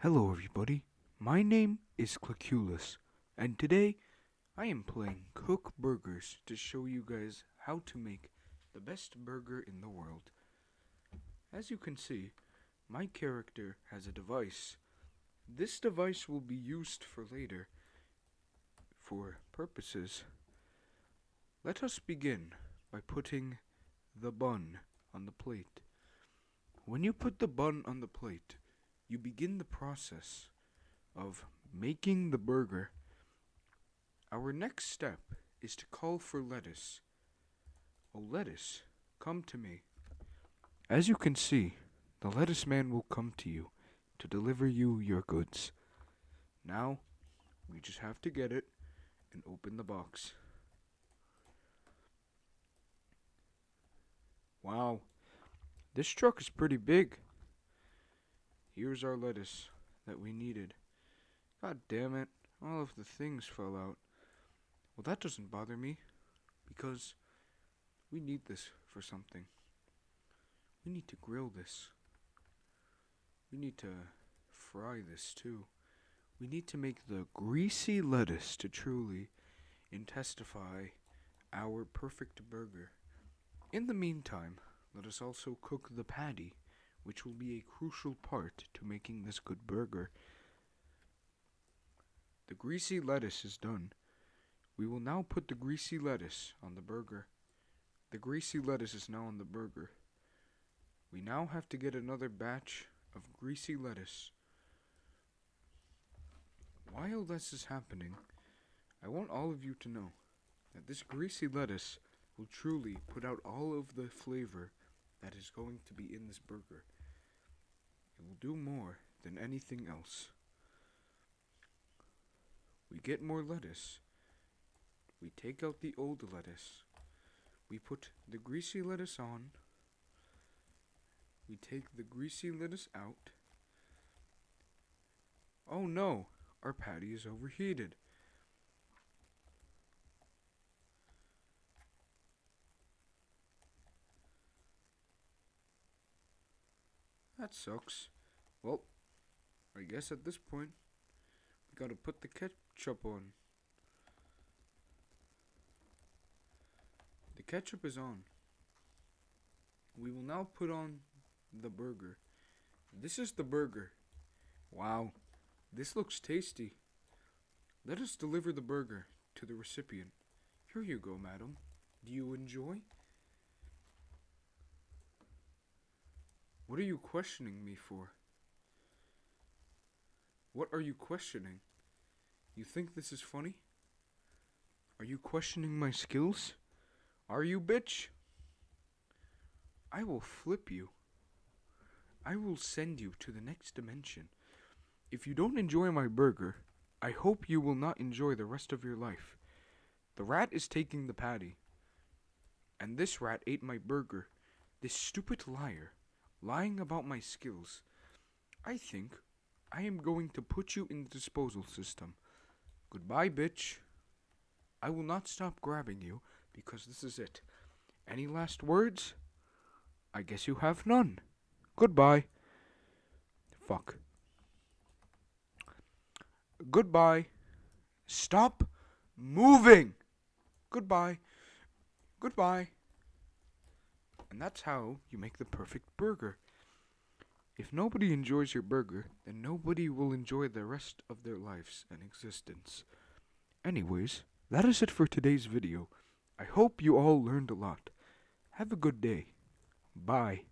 Hello everybody, my name is Klaculus, and today I am playing Cook Burgers to show you guys how to make the best burger in the world. As you can see, my character has a device. This device will be used for later for purposes. Let us begin by putting the bun on the plate. When you put the bun on the plate, you begin the process of making the burger. Our next step is to call for lettuce. Oh, lettuce, come to me. As you can see, the lettuce man will come to you to deliver you your goods. Now, we just have to get it and open the box. Wow, this truck is pretty big. Here's our lettuce that we needed. God damn it, all of the things fell out. Well, that doesn't bother me, because we need this for something. We need to grill this. We need to fry this too. We need to make the greasy lettuce to truly intensify our perfect burger. In the meantime, let us also cook the patty, which will be a crucial part to making this good burger. The greasy lettuce is done. We will now put the greasy lettuce on the burger. The greasy lettuce is now on the burger. We now have to get another batch of greasy lettuce. While this is happening, I want all of you to know that this greasy lettuce will truly put out all of the flavor that is going to be in this burger. It will do more than anything else. We get more lettuce. We take out the old lettuce. We put the greasy lettuce on. We take the greasy lettuce out. Oh no, our patty is overheated. That sucks. Well, I guess at this point, we gotta put the ketchup on. The ketchup is on. We will now put on the burger. This is the burger. Wow, this looks tasty. Let us deliver the burger to the recipient. Here you go, madam. Do you enjoy? What are you questioning me for? What are you questioning? You think this is funny? Are you questioning my skills? Are you, bitch? I will flip you. I will send you to the next dimension. If you don't enjoy my burger, I hope you will not enjoy the rest of your life. The rat is taking the patty. And this rat ate my burger. This stupid liar, lying about my skills. I think I am going to put you in the disposal system. Goodbye, bitch. I will not stop grabbing you, because this is it. Any last words? I guess you have none. Goodbye. Fuck. Goodbye. Stop moving. Goodbye. Goodbye. And that's how you make the perfect burger. If nobody enjoys your burger, then nobody will enjoy the rest of their lives and existence. Anyways, that is it for today's video. I hope you all learned a lot. Have a good day. Bye.